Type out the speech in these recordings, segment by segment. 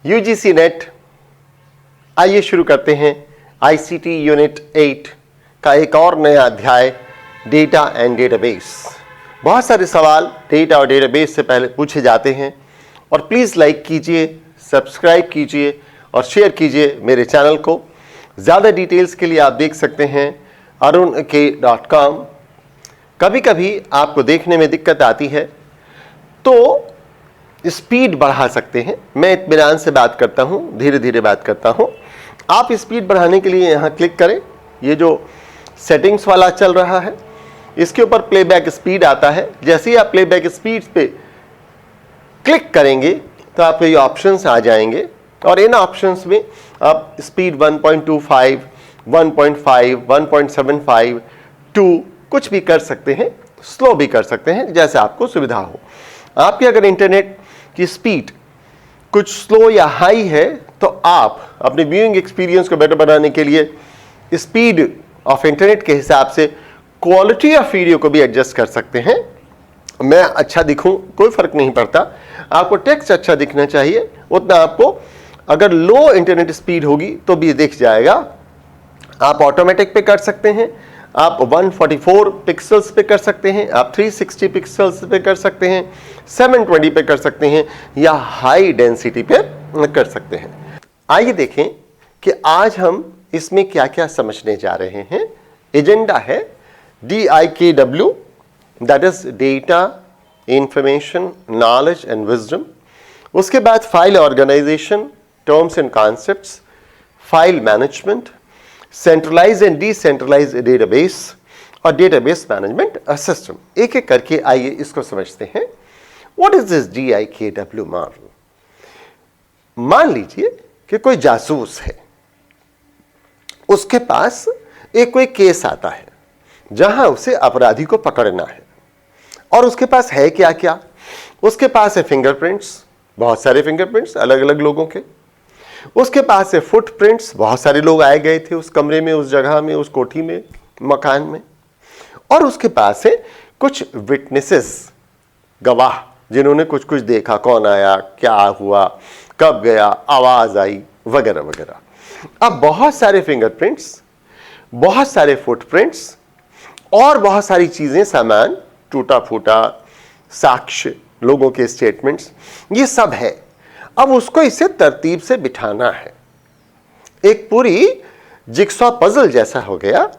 UGC net. आइए शुरू करते हैं आईसीटी यूनिट 8 का एक और नया अध्याय, डेटा एंड डेटाबेस। बहुत सारे सवाल डेटा और डेटाबेस से पहले पूछे जाते हैं और प्लीज़ लाइक कीजिए, सब्सक्राइब कीजिए और शेयर कीजिए मेरे चैनल को। ज़्यादा डिटेल्स के लिए आप देख सकते हैं arunk.com। कभी कभी आपको देखने में दिक्कत आती है तो स्पीड बढ़ा सकते हैं। मैं इत्मीनान से बात करता हूं, धीरे धीरे बात करता हूं। आप स्पीड बढ़ाने के लिए यहां क्लिक करें। ये जो सेटिंग्स वाला चल रहा है इसके ऊपर प्लेबैक स्पीड आता है। जैसे ही आप प्लेबैक स्पीड पे क्लिक करेंगे तो आपको ये ऑप्शंस आ जाएंगे और इन ऑप्शंस में आप स्पीड 1.25, 1.5, 1.75, 2 कुछ भी कर सकते हैं, स्लो भी कर सकते हैं, जैसे आपको सुविधा हो। आपकी अगर इंटरनेट की स्पीड कुछ स्लो या हाई है तो आप अपने व्यूइंग एक्सपीरियंस को बेटर बनाने के लिए स्पीड ऑफ इंटरनेट के हिसाब से क्वालिटी ऑफ वीडियो को भी एडजस्ट कर सकते हैं। मैं अच्छा दिखूं कोई फर्क नहीं पड़ता, आपको टेक्स्ट अच्छा दिखना चाहिए, उतना आपको अगर लो इंटरनेट स्पीड होगी तो भी दिख जाएगा। आप ऑटोमेटिक पे कर सकते हैं, आप 144 पिक्सल्स पे कर सकते हैं, आप 360 पिक्सल्स पे कर सकते हैं, 720 पे कर सकते हैं या हाई डेंसिटी पे कर सकते हैं। आइए देखें कि आज हम इसमें क्या क्या समझने जा रहे हैं। एजेंडा है DIKW, that is data, information, knowledge and wisdom. उसके बाद file organisation, terms and concepts, file management, centralise and decentralise database और डेटाबेस मैनेजमेंट सिस्टम। एक एक करके आइए इसको समझते हैं। What is this DIKW model? मान लीजिए कि कोई जासूस है, उसके पास एक कोई केस आता है जहां उसे अपराधी को पकड़ना है और उसके पास है क्या क्या? उसके पास है फिंगरप्रिंट्स, बहुत सारे फिंगरप्रिंट्स अलग अलग लोगों के। उसके पास है फुटप्रिंट्स, बहुत सारे लोग आए गए थे उस कमरे में, उस जगह में, उस कोठी में, मकान में। और उसके पास है कुछ विटनेसेस, गवाह, जिन्होंने कुछ कुछ देखा, कौन आया, क्या हुआ, कब गया, आवाज आई, वगैरह वगैरह। अब बहुत सारे फिंगरप्रिंट्स, बहुत सारे फुटप्रिंट्स और बहुत सारी चीजें, सामान, टूटा फूटा साक्ष्य, लोगों के स्टेटमेंट्स, ये सब है। अब उसको इसे तरतीब से बिठाना है। एक पूरी जिक्सॉ पजल जैसा हो गया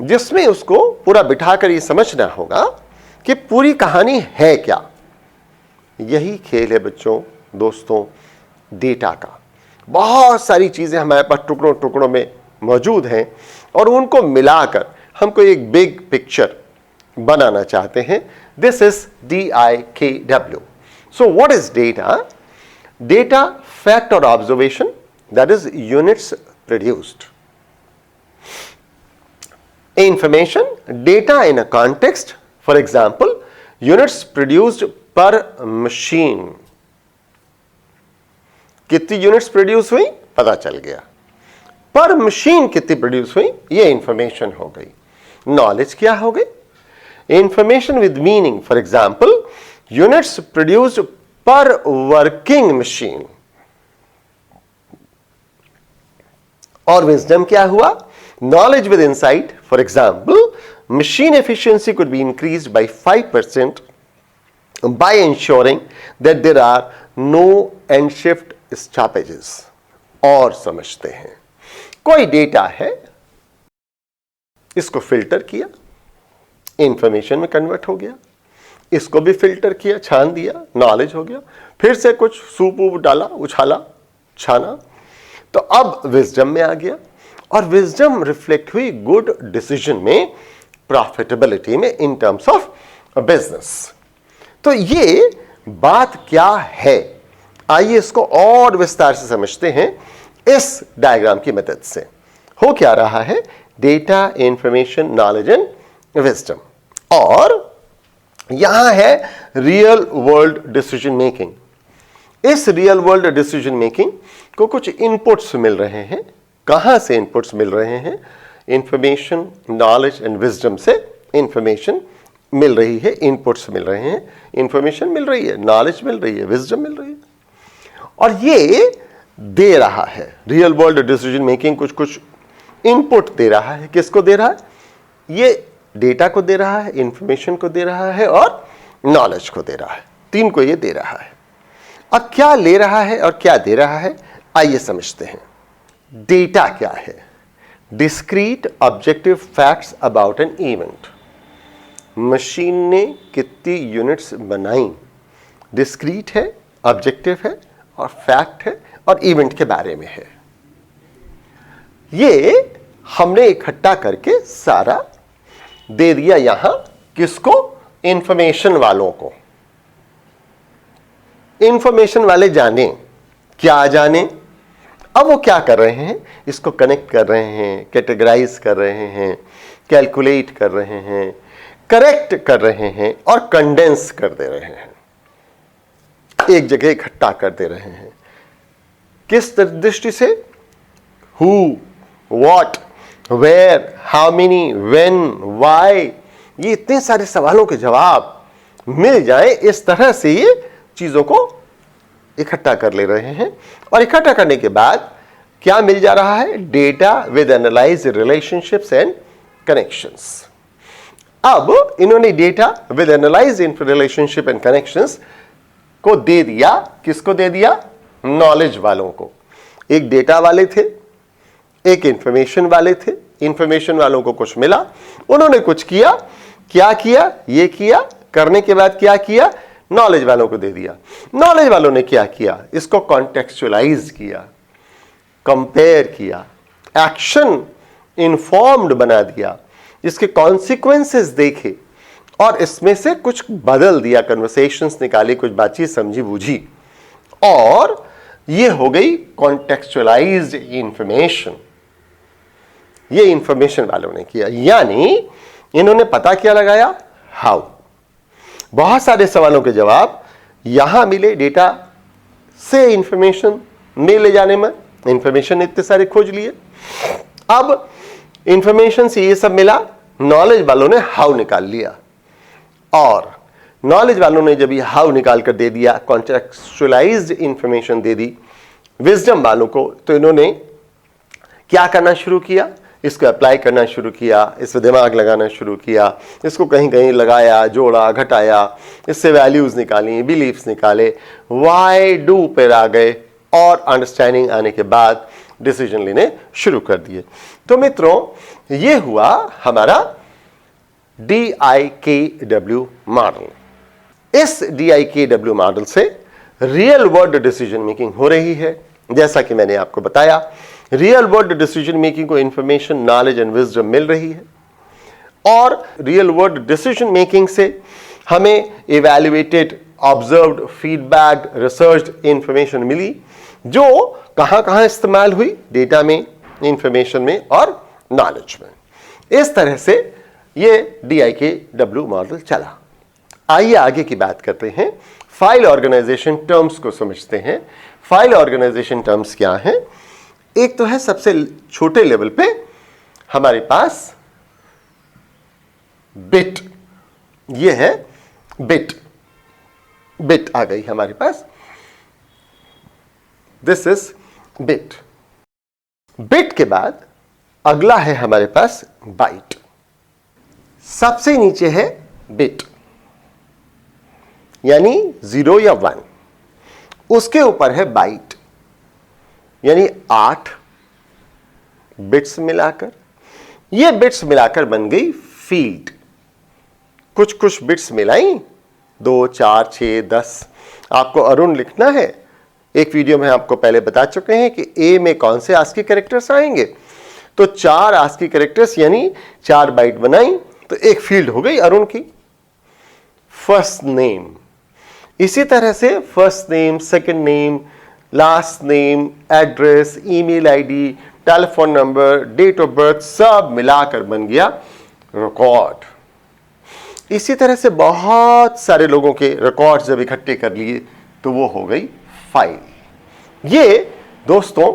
जिसमें उसको पूरा बिठाकर ये समझना होगा कि पूरी कहानी है क्या। यही खेल है बच्चों, दोस्तों, डेटा का। बहुत सारी चीजें हमारे पास टुकड़ों टुकड़ों में मौजूद हैं और उनको मिलाकर हमको एक बिग पिक्चर बनाना चाहते हैं। This is DIKW। So what is data? Data, fact or observation, that is units produced. Information, data in a context, for example, units produced per machine. कितनी यूनिट्स प्रोड्यूस हुई पता चल गया, पर मशीन कितनी produce हुई ये इंफॉर्मेशन हो गई। नॉलेज क्या हो गई? Information with meaning, for example units produced per working machine. और विजडम क्या हुआ? Knowledge with insight, for example machine efficiency could be increased by 5% by ensuring that there are no end shift stoppages. और समझते हैं, कोई data है, इसको filter किया, इंफॉर्मेशन में कन्वर्ट हो गया, इसको भी फिल्टर किया, छान दिया, नॉलेज हो गया, फिर से कुछ सूप वूप डाला, उछाला, छाना, तो अब विजडम में आ गया। और विजडम रिफ्लेक्ट हुई गुड डिसीजन में, प्रॉफिटेबिलिटी में, इन टर्म्स ऑफ बिजनेस। तो ये बात क्या है, आइए इसको और विस्तार से समझते हैं इस डायग्राम की मदद से। हो क्या रहा है? Data, information, knowledge and wisdom. और यहां है रियल वर्ल्ड डिसीजन मेकिंग। इस रियल वर्ल्ड डिसीजन मेकिंग को कुछ इनपुट्स मिल रहे हैं। कहां से इनपुट्स मिल रहे हैं? इंफॉर्मेशन, नॉलेज एंड विजडम से इंफॉर्मेशन मिल रही है, इनपुट्स मिल रहे हैं, इंफॉर्मेशन मिल रही है, नॉलेज मिल रही है, विजडम मिल रही है। और ये दे रहा है रियल वर्ल्ड डिसीजन मेकिंग, कुछ इनपुट दे रहा है। किसको दे रहा है? ये डेटा को दे रहा है, इंफॉर्मेशन को दे रहा है और नॉलेज को दे रहा है। तीन को ये दे रहा है। अब क्या ले रहा है और क्या दे रहा है, आइए समझते हैं। डेटा क्या है? Discrete objective facts about an event. Machine ने कितनी यूनिट्स बनाई? डिस्क्रीट है, ऑब्जेक्टिव है और फैक्ट है और इवेंट के बारे में है। ये हमने इकट्ठा करके सारा दे दिया यहां। किसको? इंफॉर्मेशन वालों को। इंफॉर्मेशन वाले जाने, क्या जाने? अब वो क्या कर रहे हैं? इसको कनेक्ट कर रहे हैं, कैटेगराइज कर रहे हैं, कैलकुलेट कर रहे हैं, करेक्ट कर रहे हैं और कंडेंस कर दे रहे हैं, एक जगह इकट्ठा कर दे रहे हैं। किस दृष्टि से? Who, what, where, how many, when, why, ये इतने सारे सवालों के जवाब मिल जाए, इस तरह से ये चीजों को इकट्ठा कर ले रहे हैं। और इकट्ठा करने के बाद क्या मिल जा रहा है? Data with analyse relationships and connections. अब इन्होंने data with analyse relationship and connections को दे दिया। किसको दे दिया? नॉलेज वालों को। एक डेटा वाले थे, एक इंफॉर्मेशन वाले थे। इंफॉर्मेशन वालों को कुछ मिला, उन्होंने कुछ किया। क्या किया? ये किया। करने के बाद क्या किया? नॉलेज वालों को दे दिया। नॉलेज वालों ने क्या किया? इसको कॉन्टेक्चुअलाइज किया, कंपेयर किया, एक्शन इन्फॉर्म्ड बना दिया, इसके कॉन्सिक्वेंसेस देखे और इसमें से कुछ बदल दिया, कन्वर्सेशंस निकाली, कुछ बातचीत समझी बूझी, और ये हो गई कॉन्टेक्चुअलाइज्ड इंफॉर्मेशन। ये इंफॉर्मेशन वालों ने किया, यानी इन्होंने पता क्या लगाया? हाउ। बहुत सारे सवालों के जवाब यहां मिले डेटा से इंफॉर्मेशन में ले जाने में। इंफॉर्मेशन इतने सारे खोज लिए, अब इंफॉर्मेशन से ये सब मिला, नॉलेज वालों ने हाउ निकाल लिया। और नॉलेज वालों ने जब ये हाउ निकाल कर दे दिया, कॉन्टेक्चुअलाइज्ड इंफॉर्मेशन दे दी विजडम वालों को, तो इन्होंने क्या करना शुरू किया? इसको अप्लाई करना शुरू किया, इस पर दिमाग लगाना शुरू किया, इसको कहीं कहीं लगाया, जोड़ा, घटाया, इससे वैल्यूज निकाली, बिलीफ्स निकाले, वाई डू पर आ गए और अंडरस्टैंडिंग आने के बाद डिसीजन लेने शुरू कर दिए। तो मित्रों, ये हुआ हमारा DIKW मॉडल। इस DIKW मॉडल से रियल वर्ल्ड डिसीजन मेकिंग हो रही है। जैसा कि मैंने आपको बताया, रियल वर्ल्ड डिसीजन मेकिंग को इंफॉर्मेशन, नॉलेज एंड विजडम मिल रही है और रियल वर्ल्ड डिसीजन मेकिंग से हमें evaluated, observed, feedback, researched information मिली, जो कहां कहां इस्तेमाल हुई? डेटा में, इंफॉर्मेशन में और नॉलेज में। इस तरह से ये DIKW मॉडल चला। आइए आगे की बात करते हैं। फाइल ऑर्गेनाइजेशन टर्म्स को समझते हैं। फाइल ऑर्गेनाइजेशन टर्म्स क्या हैं? एक तो है सबसे छोटे लेवल पे हमारे पास बिट। ये है बिट। बिट आ गई हमारे पास, दिस इज बिट। बिट के बाद अगला है हमारे पास बाइट। सबसे नीचे है बिट, यानी 0 या 1। उसके ऊपर है बाइट, यानी 8 बिट्स मिलाकर। ये बिट्स मिलाकर बन गई फील्ड। कुछ कुछ बिट्स मिलाई, 2, 4, 6, 10। आपको अरुण लिखना है। एक वीडियो में आपको पहले बता चुके हैं कि ए में कौन से आस्की कैरेक्टर्स आएंगे। तो 4 आस्की कैरेक्टर्स यानी 4 बाइट बनाई, तो एक फील्ड हो गई अरुण की। फर्स्ट नेम, इसी तरह से first name, second name, last name, address, email ID, telephone number, date of birth, सब मिलाकर बन गया रिकॉर्ड। इसी तरह से बहुत सारे लोगों के रिकॉर्ड जब इकट्ठे कर लिए तो वो हो गई फाइल। ये दोस्तों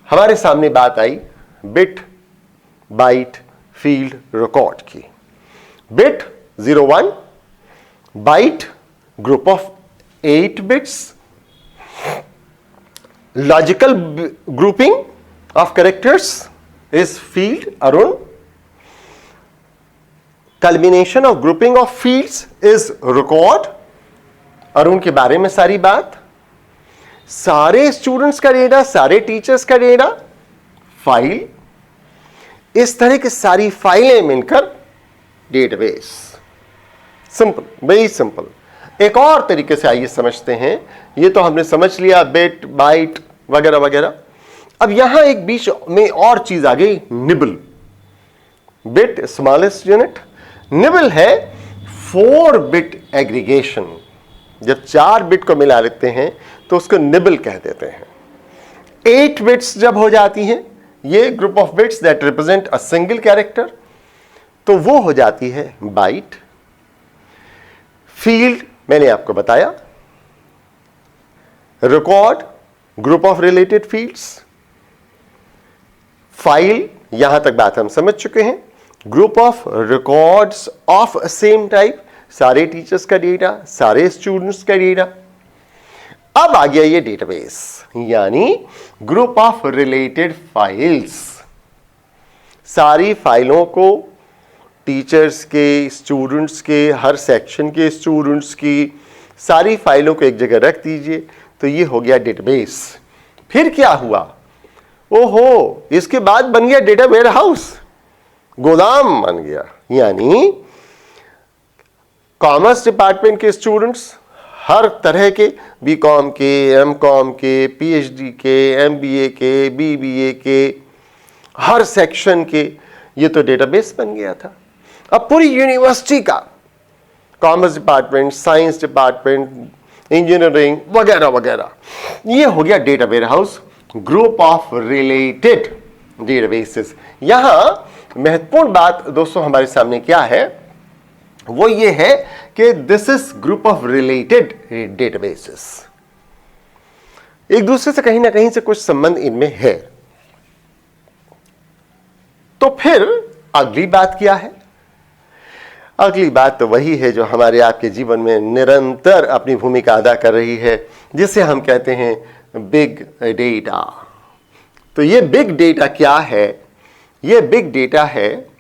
हमारे सामने बात आई बिट, बाइट, फील्ड, रिकॉर्ड की। Bit 01, byte group of 8 bits, logical grouping of characters is field Arun. Combination of grouping of fields is record. Arun के बारे में सारी बात, सारे स्टूडेंट्स का डेटा, सारे टीचर्स का डेटा, फाइल. इस तरह की सारी फाइलें मिलकर डेटाबेस. Simple, very simple. एक और तरीके से आइए समझते हैं. ये तो हमने समझ लिया, बिट, बाइट वगैरह वगैरह. अब यहां एक बीच में और चीज आ गई, nibble. Bit smallest unit, nibble है 4 बिट एग्रीगेशन. जब 4 बिट को मिला लेते हैं तो उसको निबल कह देते हैं. 8 बिट्स जब हो जाती हैं, ये group of bits that represent a single character, तो वो हो जाती है बाइट. फील्ड मैंने आपको बताया, record group of related fields, file यहां तक बात हम समझ चुके हैं. Group of records of same type, सारे टीचर्स का डेटा, सारे स्टूडेंट्स का डेटा. अब आ गया ये डेटाबेस, यानी ग्रुप ऑफ रिलेटेड फाइल्स. सारी फाइलों को टीचर्स के, स्टूडेंट्स के, हर सेक्शन के स्टूडेंट्स की सारी फाइलों को एक जगह रख दीजिए, तो ये हो गया डेटाबेस. फिर क्या हुआ? ओहो, इसके बाद बन गया डेटा वेयर हाउस, गोदाम बन गया. यानी कॉमर्स डिपार्टमेंट के स्टूडेंट्स, हर तरह के, बीकॉम के, एमकॉम के, पीएचडी के, एमबीए के, बीबीए के, हर सेक्शन के, ये तो डेटाबेस बन गया था. अब पूरी यूनिवर्सिटी का, commerce department, science department, engineering वगैरह वगैरह, ये हो गया data warehouse, group of related databases. यहां महत्वपूर्ण बात दोस्तों हमारे सामने क्या है, वो ये है कि this is group of related databases. एक दूसरे से कहीं ना कहीं से कुछ संबंध इनमें है. तो फिर अगली बात क्या है? अगली बात तो वही है जो हमारे आपके जीवन में निरंतर अपनी भूमिका अदा कर रही है, जिसे हम कहते हैं बिग डेटा. तो ये बिग डेटा क्या है? ये बिग डेटा है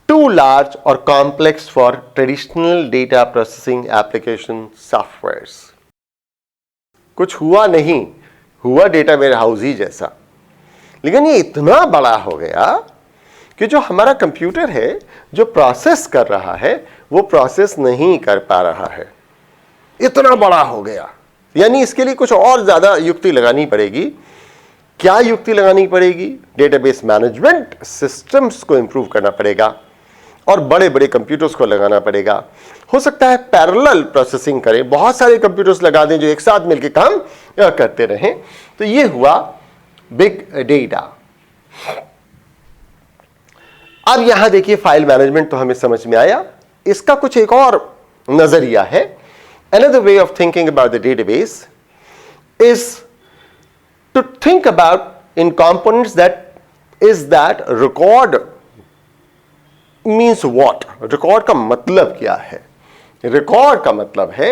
too large or complex for traditional data processing application softwares. कुछ हुआ नहीं, हुआ डेटा वेयर हाउस ही जैसा, लेकिन ये इतना बड़ा हो गया कि जो हमारा कंप्यूटर है, जो प्रोसेस कर रहा है, वो प्रोसेस नहीं कर पा रहा है. इतना बड़ा हो गया. यानी इसके लिए कुछ और ज्यादा युक्ति लगानी पड़ेगी. क्या युक्ति लगानी पड़ेगी? डेटाबेस मैनेजमेंट सिस्टम्स को इंप्रूव करना पड़ेगा और बड़े बड़े कंप्यूटर्स को लगाना पड़ेगा. हो सकता है पैरेलल प्रोसेसिंग करें, बहुत सारे कंप्यूटर्स लगा दें जो एक साथ मिलकर काम करते रहें. तो ये हुआ बिग डेटा. अब यहां देखिए, फाइल मैनेजमेंट तो हमें समझ में आया. इसका कुछ एक और नजरिया है. Another way of thinking about the database is to think about in components that record means what? Record का मतलब क्या है? रिकॉर्ड का मतलब है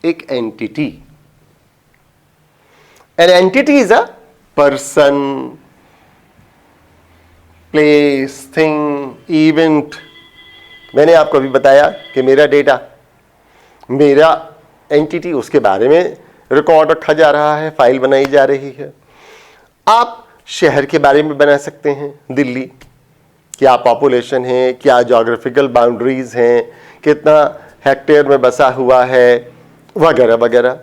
एक entity. An entity is a person, place, thing, event. मैंने आपको अभी बताया कि मेरा डेटा, मेरा एंटिटी, उसके बारे में रिकॉर्ड रखा जा रहा है, फाइल बनाई जा रही है. आप शहर के बारे में बना सकते हैं, दिल्ली, क्या पॉपुलेशन है, क्या ज्योग्राफिकल बाउंड्रीज हैं, कितना हेक्टेयर में बसा हुआ है, वगैरह वगैरह.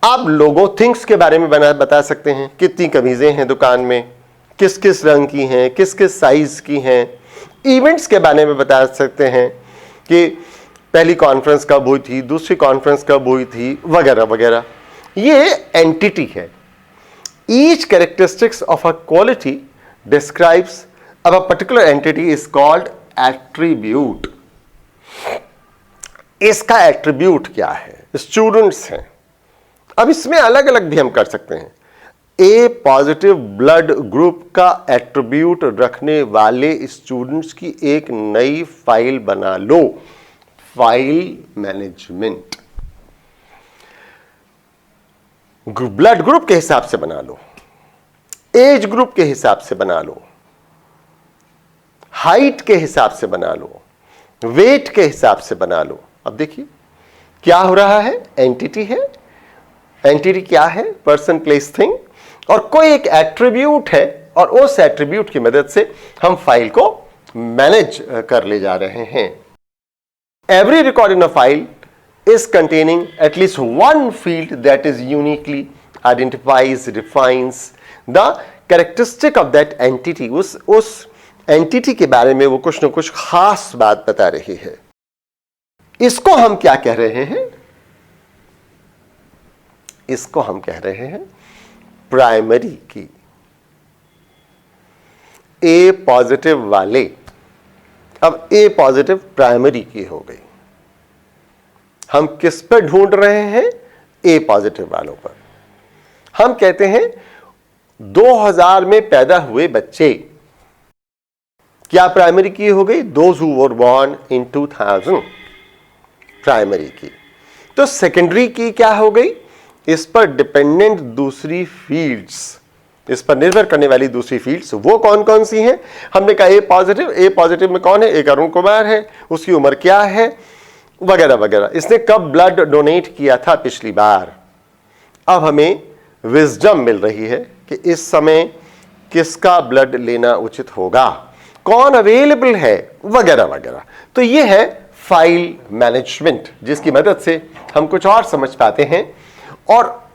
आप लोगों, थिंग्स के बारे में बता सकते हैं, कितनी कमीजें हैं दुकान में, किस किस रंग की हैं, किस किस साइज की हैं. इवेंट्स के बारे में बता सकते हैं कि पहली कॉन्फ्रेंस कब हुई थी, दूसरी कॉन्फ्रेंस कब हुई थी, वगैरह वगैरह. ये एंटिटी है. Each characteristics of a quality describes अब a particular entity is called attribute. इसका एट्रीब्यूट क्या है? स्टूडेंट्स हैं. अब इसमें अलग अलग भी हम कर सकते हैं. ए पॉजिटिव ब्लड ग्रुप का एट्रीब्यूट रखने वाले स्टूडेंट्स की एक नई फाइल बना लो, फाइल मैनेजमेंट. ब्लड ग्रुप के हिसाब से बना लो, एज ग्रुप के हिसाब से बना लो, हाइट के हिसाब से बना लो, वेट के हिसाब से बना लो। अब देखिए क्या हो रहा है, एंटिटी है, एंटिटी क्या है, पर्सन प्लेस थिंग, और कोई एक एट्रीब्यूट है और उस एट्रीब्यूट की मदद से हम फाइल को मैनेज कर ले जा रहे हैं। Every record in a file is containing at least one field that is uniquely identifies, defines the characteristic of that entity। उस एंटिटी के बारे में वो कुछ न कुछ खास बात बता रही है। इसको हम क्या कह रहे हैं, इसको हम कह रहे हैं प्राइमरी की। ए पॉजिटिव वाले, अब ए पॉजिटिव प्राइमरी की हो गई, हम किस पर ढूंढ रहे हैं, ए पॉजिटिव वालों पर। हम कहते हैं 2000 में पैदा हुए बच्चे, क्या प्राइमरी की हो गई, those who were born in 2000 primary की। तो सेकेंडरी की क्या हो गई, इस पर डिपेंडेंट दूसरी फील्ड्स, इस पर निर्भर करने वाली दूसरी फील्ड्स वो कौन कौन सी हैं। हमने कहा ए पॉजिटिव में कौन है, एक अरुण कुमार है, उसकी उम्र क्या है, वगैरह वगैरह, इसने कब ब्लड डोनेट किया था पिछली बार। अब हमें विजडम मिल रही है कि इस समय किसका ब्लड लेना उचित होगा, कौन अवेलेबल है, वगैरह वगैरह। तो ये है फाइल मैनेजमेंट, जिसकी मदद से हम कुछ और समझ पाते हैं और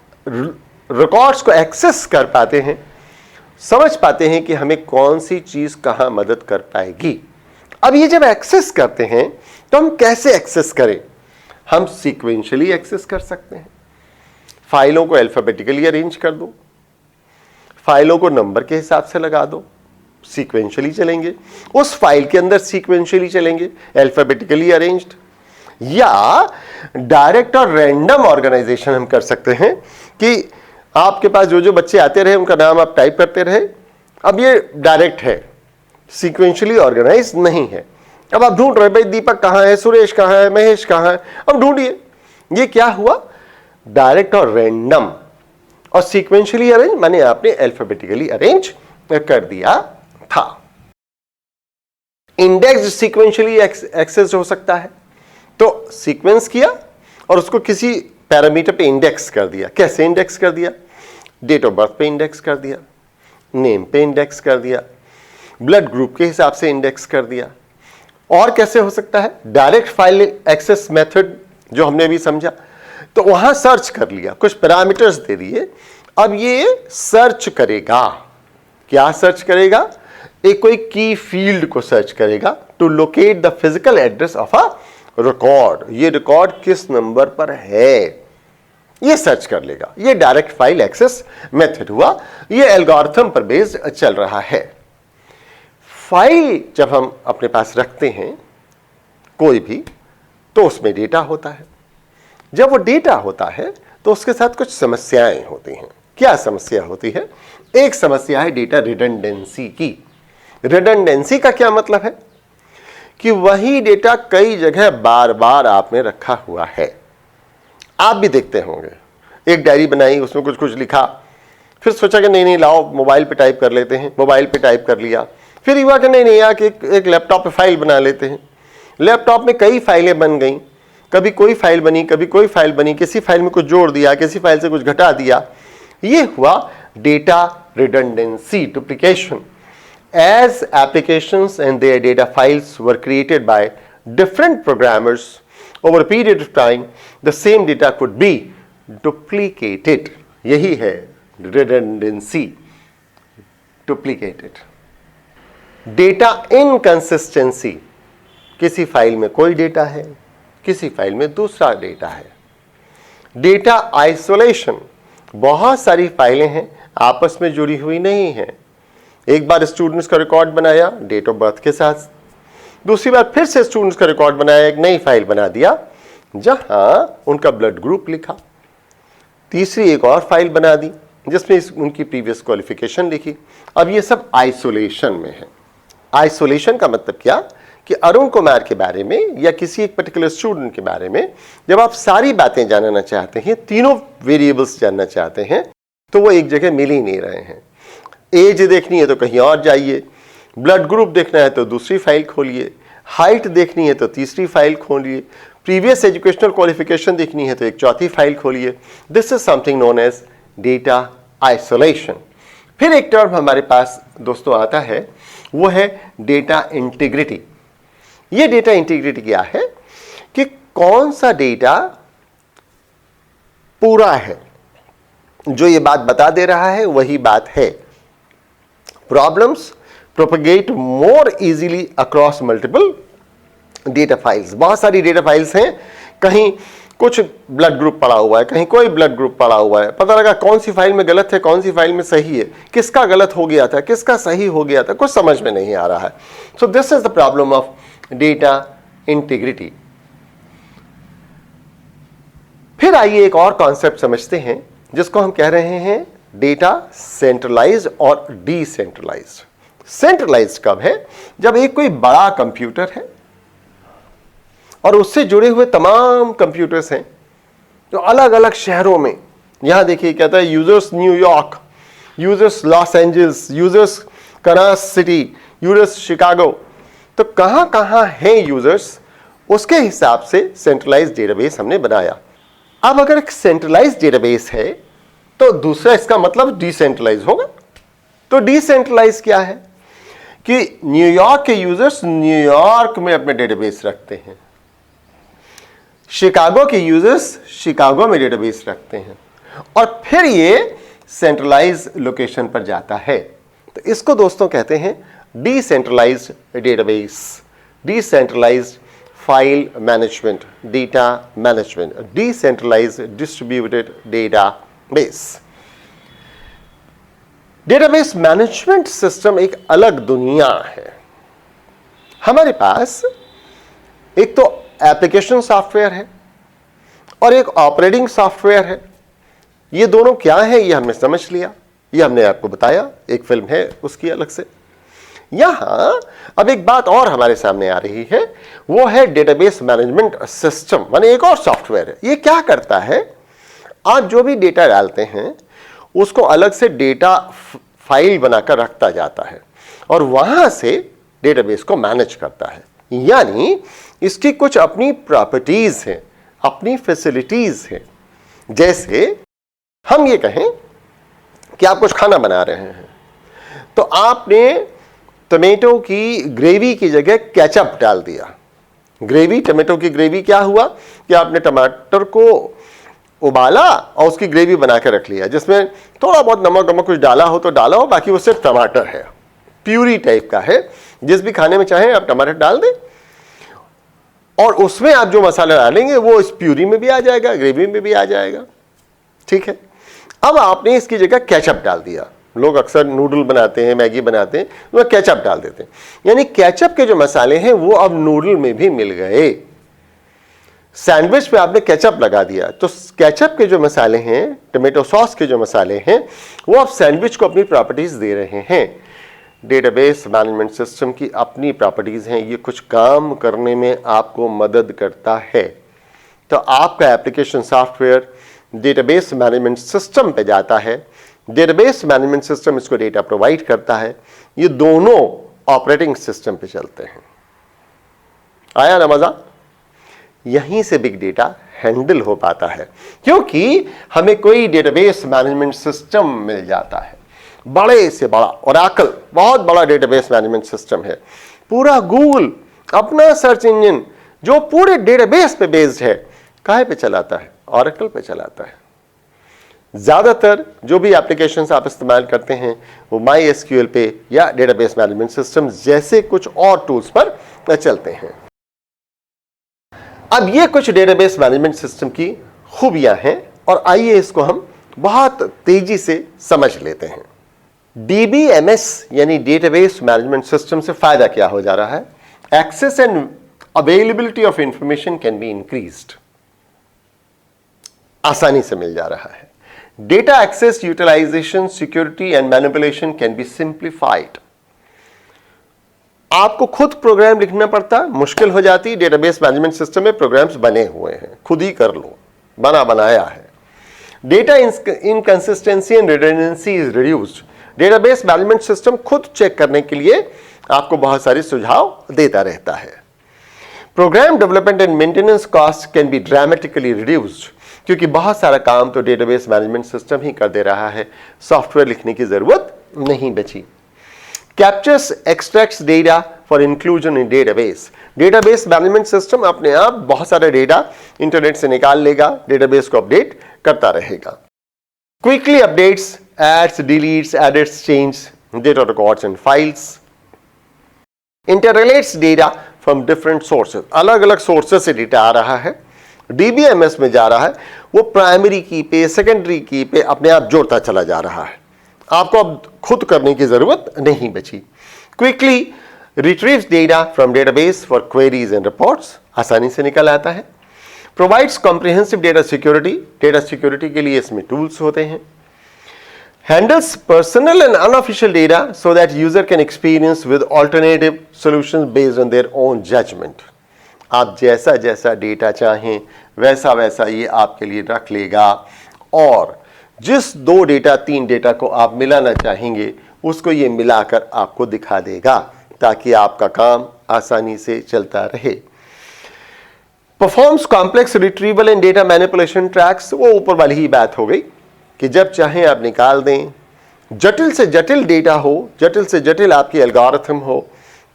रिकॉर्ड्स को एक्सेस कर पाते हैं, समझ पाते हैं कि हमें कौन सी चीज कहां मदद कर पाएगी। अब ये जब एक्सेस करते हैं तो हम कैसे एक्सेस करें, हम सीक्वेंशियली एक्सेस कर सकते हैं। फाइलों को अल्फाबेटिकली अरेंज कर दो, फाइलों को नंबर के हिसाब से लगा दो, सीक्वेंशियली चलेंगे, उस फाइल के अंदर सीक्वेंशियली चलेंगे, अल्फाबेटिकली अरेंज्ड। या डायरेक्ट और रैंडम ऑर्गेनाइजेशन हम कर सकते हैं कि आपके पास जो जो बच्चे आते रहे उनका नाम आप टाइप करते रहे। अब ये डायरेक्ट है, सीक्वेंशियली ऑर्गेनाइज नहीं है। अब आप ढूंढ रहे भाई दीपक कहां है, सुरेश कहां है, महेश कहां है, अब ढूंढिए। ये क्या हुआ, डायरेक्ट और रैंडम। और सीक्वेंशियली अरेंज माने आपने अल्फाबेटिकली अरेंज कर दिया था। इंडेक्स सीक्वेंशियली एक्सेस हो सकता है, तो सीक्वेंस किया और उसको किसी पैरामीटर पे इंडेक्स कर दिया। कैसे इंडेक्स कर दिया, डेट ऑफ बर्थ पे इंडेक्स कर दिया, नेम पे इंडेक्स कर दिया, ब्लड ग्रुप के हिसाब से इंडेक्स कर दिया। और कैसे हो सकता है, डायरेक्ट फाइल एक्सेस मेथड जो हमने अभी समझा, तो वहां सर्च कर लिया, कुछ पैरामीटर्स दे दिए। अब ये सर्च करेगा, क्या सर्च करेगा, एक कोई की फील्ड को सर्च करेगा to locate the physical address of a record. ये रिकॉर्ड किस नंबर पर है, ये सर्च कर लेगा। ये डायरेक्ट फाइल एक्सेस मेथड हुआ, ये एल्गोरिथम पर बेस्ड चल रहा है। फाइल जब हम अपने पास रखते हैं कोई भी, तो उसमें डेटा होता है। जब वो डेटा होता है तो उसके साथ कुछ समस्याएं होती हैं। क्या समस्या होती है, एक समस्या है डेटा रिडंडेंसी की। रिडंडेंसी का क्या मतलब है कि वही डेटा कई जगह बार बार आपने रखा हुआ है। आप भी देखते होंगे, एक डायरी बनाई, उसमें कुछ कुछ लिखा, फिर सोचा कि नहीं लाओ मोबाइल पे टाइप कर लेते हैं, मोबाइल पे टाइप कर लिया, फिर हुआ कि नहीं यार एक लैपटॉप पे फाइल बना लेते हैं। लैपटॉप में कई फाइलें बन गई, कभी कोई फाइल बनी, कभी कोई फाइल बनी, किसी फाइल में कुछ जोड़ दिया, किसी फाइल से कुछ घटा दिया। ये हुआ data redundancy, duplication. As applications and their data files were created by different programmers over a period of time, the same data could be duplicated. यही है redundancy, duplicated. Data inconsistency, किसी फाइल में कोई डेटा है, किसी file में दूसरा data है। डेटा आइसोलेशन, बहुत सारी फाइलें हैं आपस में जुड़ी हुई नहीं हैं। एक बार स्टूडेंट्स का रिकॉर्ड बनाया डेट ऑफ बर्थ के साथ, दूसरी बार फिर से स्टूडेंट्स का रिकॉर्ड बनाया, एक नई फाइल बना दिया जहां उनका ब्लड ग्रुप लिखा, तीसरी एक और फाइल बना दी जिसमें उनकी प्रीवियस क्वालिफिकेशन लिखी। अब ये सब आइसोलेशन में है। आइसोलेशन का मतलब क्या कि अरुण कुमार के बारे में या किसी एक पर्टिकुलर स्टूडेंट के बारे में जब आप सारी बातें जानना चाहते हैं, तीनों वेरिएबल्स जानना चाहते हैं, तो वो एक जगह मिल ही नहीं रहे हैं। एज देखनी है तो कहीं और जाइए, ब्लड ग्रुप देखना है तो दूसरी फाइल खोलिए, हाइट देखनी है तो तीसरी फाइल खोलिए, प्रीवियस एजुकेशनल क्वालिफिकेशन देखनी है तो एक चौथी फाइल खोलिए। This is something known as data isolation. फिर एक टर्म हमारे पास दोस्तों आता है, वो है डेटा इंटीग्रिटी। ये डेटा इंटीग्रिटी क्या है कि कौन सा डेटा पूरा है, जो ये बात बता दे रहा है वही बात है। Problems propagate more easily across multiple data files. बहुत सारी डेटा फाइल्स हैं, कहीं कुछ ब्लड ग्रुप पड़ा हुआ है, कहीं कोई ब्लड ग्रुप पड़ा हुआ है, पता लगा कौन सी फाइल में गलत है, कौन सी फाइल में सही है, किसका गलत हो गया था, किसका सही हो गया था, कुछ समझ में नहीं आ रहा है। So this is the problem of data integrity. फिर आइए एक और कॉन्सेप्ट समझते हैं, जिसको हम कह रहे हैं डेटा सेंट्रलाइज्ड और डिसेंट्रलाइज्ड। सेंट्रलाइज्ड कब है? जब एक कोई बड़ा कंप्यूटर है और उससे जुड़े हुए तमाम कंप्यूटर्स हैं जो अलग अलग शहरों में, यहां देखिए कहता है users New York, users Los Angeles, users Kansas city, users Chicago. तो कहां कहां हैं यूजर्स, उसके हिसाब से सेंट्रलाइज्ड डेटाबेस हमने बनाया। अब अगर एक सेंट्रलाइज्ड डेटाबेस है तो दूसरा इसका मतलब डिसेंट्रलाइज होगा। तो डिसेंट्रलाइज क्या है कि न्यूयॉर्क के यूजर्स न्यूयॉर्क में अपने डेटाबेस रखते हैं, शिकागो के यूजर्स शिकागो में डेटाबेस रखते हैं, और फिर ये सेंट्रलाइज लोकेशन पर जाता है। तो इसको दोस्तों कहते हैं decentralised database, decentralised file management, data management, decentralised distributed database. Database management system एक अलग दुनिया है। हमारे पास एक तो एप्लीकेशन सॉफ्टवेयर है और एक ऑपरेटिंग सॉफ्टवेयर है। ये दोनों क्या है ये हमने समझ लिया, ये हमने आपको बताया, एक फिल्म है उसकी अलग से। यहां अब एक बात और हमारे सामने आ रही है, वो है डेटाबेस मैनेजमेंट सिस्टम, माने एक और सॉफ्टवेयर है। ये क्या करता है, आप जो भी डेटा डालते हैं उसको अलग से डेटा फाइल बनाकर रखता जाता है और वहां से डेटाबेस को मैनेज करता है। यानी इसकी कुछ अपनी प्रॉपर्टीज हैं, अपनी फैसिलिटीज हैं। जैसे हम ये कहें कि आप कुछ खाना बना रहे हैं, तो आपने टमेटो की ग्रेवी की जगह केचप डाल दिया। ग्रेवी, टमेटो की ग्रेवी क्या हुआ कि आपने टमाटर को उबाला और उसकी ग्रेवी बना के रख लिया, जिसमें थोड़ा बहुत नमक नमक कुछ डाला हो तो डाला हो, बाकी वो सिर्फ टमाटर है, प्यूरी टाइप का है। जिस भी खाने में चाहें आप टमाटर डाल दें और उसमें आप जो मसाला डालेंगे वो इस प्यूरी में भी आ जाएगा, ग्रेवी में भी आ जाएगा। ठीक है, अब आपने इसकी जगह केचप डाल दिया। लोग अक्सर नूडल बनाते हैं, मैगी बनाते हैं, वो केचप डाल देते हैं, यानी केचप के जो मसाले हैं वो अब नूडल में भी मिल गए। सैंडविच पे आपने केचप लगा दिया, तो केचप के जो मसाले हैं, टोमेटो सॉस के जो मसाले हैं, वो अब सैंडविच को अपनी प्रॉपर्टीज दे रहे हैं। डेटाबेस मैनेजमेंट सिस्टम की अपनी प्रॉपर्टीज हैं, ये कुछ काम करने में आपको मदद करता है। तो आपका application software database management system पे जाता है, डेटाबेस मैनेजमेंट सिस्टम इसको डेटा प्रोवाइड करता है, ये दोनों ऑपरेटिंग सिस्टम पे चलते हैं। आया ना मजा? यहीं से बिग डेटा हैंडल हो पाता है, क्योंकि हमें कोई डेटाबेस मैनेजमेंट सिस्टम मिल जाता है, बड़े से बड़ा ओरेकल, बहुत बड़ा डेटाबेस मैनेजमेंट सिस्टम है। पूरा गूगल अपना सर्च इंजन जो पूरे डेटाबेस पे बेस्ड है, काहे पे चलाता है? ओरेकल पे चलाता है। ज्यादातर जो भी एप्लीकेशंस आप इस्तेमाल करते हैं वो MySQL पे या डेटाबेस मैनेजमेंट सिस्टम जैसे कुछ और टूल्स पर चलते हैं। अब ये कुछ डेटाबेस मैनेजमेंट सिस्टम की खूबियां हैं और आइए इसको हम बहुत तेजी से समझ लेते हैं। DBMS यानी डेटाबेस मैनेजमेंट सिस्टम से फायदा क्या हो जा रहा है? Access and availability of information can be increased, आसानी से मिल जा रहा है। Data access, utilisation, security and manipulation can be simplified. आपको खुद प्रोग्राम लिखना पड़ता, मुश्किल हो जाती। डेटाबेस मैनेजमेंट सिस्टम में प्रोग्राम्स बने हुए हैं, खुद ही कर लो, बना बनाया है। Data inconsistency and redundancy is reduced. Database management system खुद चेक करने के लिए आपको बहुत सारे सुझाव देता रहता है। Program development and maintenance cost can be dramatically reduced, क्योंकि बहुत सारा काम तो डेटाबेस मैनेजमेंट सिस्टम ही कर दे रहा है, सॉफ्टवेयर लिखने की जरूरत नहीं बची। Captures extracts data for inclusion in database. Database management system अपने आप बहुत सारे डेटा इंटरनेट से निकाल लेगा, डेटाबेस को अपडेट करता रहेगा। Quickly updates, adds, deletes, edits, change data records and files. Interrelates data from different sources. अलग अलग सोर्सेज से डेटा आ रहा है, DBMS में जा रहा है, वो प्राइमरी की पे, सेकेंडरी की पे अपने आप जोड़ता चला जा रहा है। आपको अब खुद करने की जरूरत नहीं बची। Quickly retrieves data from database for queries and reports, आसानी से निकल आता है। Provides comprehensive data security, data security के लिए इसमें टूल्स होते हैं। Handles personal and unofficial data so that user can experience with alternative solutions based on their own judgement. आप जैसा जैसा डेटा चाहें वैसा वैसा ये आपके लिए रख लेगा, और जिस 2 डेटा 3 डेटा को आप मिलाना चाहेंगे उसको ये मिलाकर आपको दिखा देगा, ताकि आपका काम आसानी से चलता रहे। Performs complex retrieval and data manipulation tracks, वो ऊपर वाली ही बात हो गई कि जब चाहें आप निकाल दें। जटिल से जटिल डेटा हो, जटिल से जटिल आपकी एल्गोरिथम हो,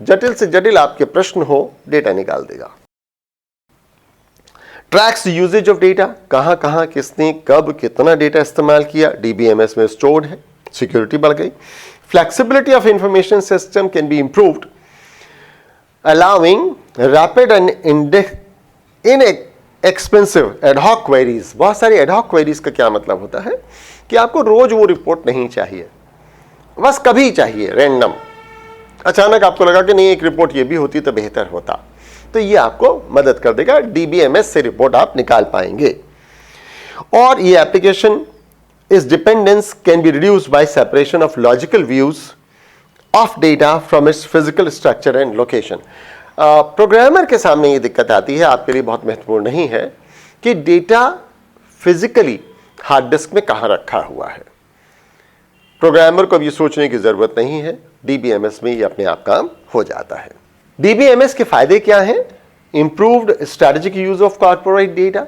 जटिल से जटिल आपके प्रश्न हो, डेटा निकाल देगा। ट्रैक्स यूजेज ऑफ डेटा, कहां कहां किसने कब कितना डेटा इस्तेमाल किया, DBMS में स्टोर्ड है, सिक्योरिटी बढ़ गई। Flexibility of information system can be improved, allowing rapid and inexpensive ad hoc queries. बहुत सारी एडहॉक क्वेरीज का क्या मतलब होता है कि आपको रोज वो रिपोर्ट नहीं चाहिए, बस कभी चाहिए, रैंडम। अचानक आपको लगा कि नहीं एक रिपोर्ट ये भी होती तो बेहतर होता, तो ये आपको मदद कर देगा। DBMS से रिपोर्ट आप निकाल पाएंगे। और ये एप्लीकेशन इस dependence can be reduced by separation of logical views of data from its physical structure and location. Programmer के सामने ये दिक्कत आती है, आपके लिए बहुत महत्वपूर्ण नहीं है, कि डेटा फिजिकली हार्ड डिस्क में कहां रखा हुआ है। प्रोग्रामर को अब ये सोचने की जरूरत नहीं है, DBMS में ये अपने आप काम हो जाता है। DBMS के फायदे क्या हैं? Improved strategic use of corporate data,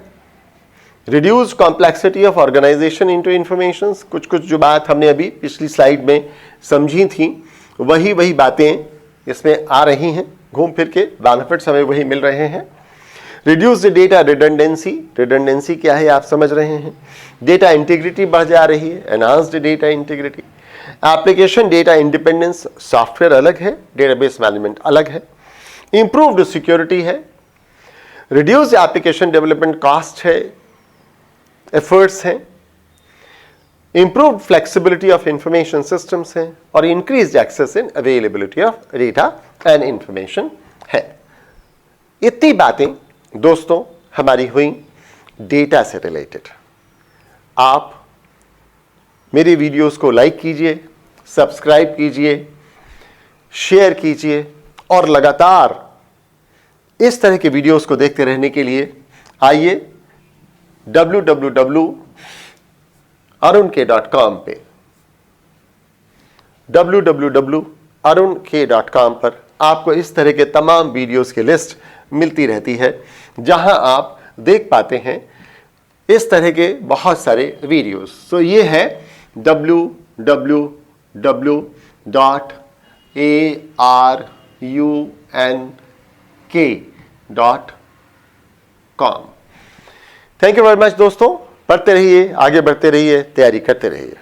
reduce complexity of organisation into information. कुछ कुछ जो बात हमने अभी पिछली स्लाइड में समझी थी, वही बातें इसमें आ रही हैं, घूम फिर के बेनिफिट्स हमें वही मिल रहे हैं। रिड्यूस डेटा रिडंडेंसी, रिडंडेंसी क्या है आप समझ रहे हैं। डेटा इंटीग्रिटी बढ़ जा रही है, enhanced data integrity. Application data independence, software अलग है, डेटाबेस मैनेजमेंट अलग है। इंप्रूव्ड सिक्योरिटी है, रिड्यूस एप्लीकेशन डेवलपमेंट कॉस्ट है, एफर्ट्स हैं, improved flexibility of information systems हैं, और increased access in availability of data and information है। इतनी बातें दोस्तों हमारी हुई डेटा से रिलेटेड। आप मेरे वीडियोस को लाइक कीजिए, सब्सक्राइब कीजिए, शेयर कीजिए, और लगातार इस तरह के वीडियोस को देखते रहने के लिए आइए www.arunk.com पे, www.arunk.com पर आपको इस तरह के तमाम वीडियोस की लिस्ट मिलती रहती है, जहां आप देख पाते हैं इस तरह के बहुत सारे वीडियोस। सो ये है www.arunk.com। Thank you very much दोस्तों, पढ़ते रहिए, आगे बढ़ते रहिए, तैयारी करते रहिए।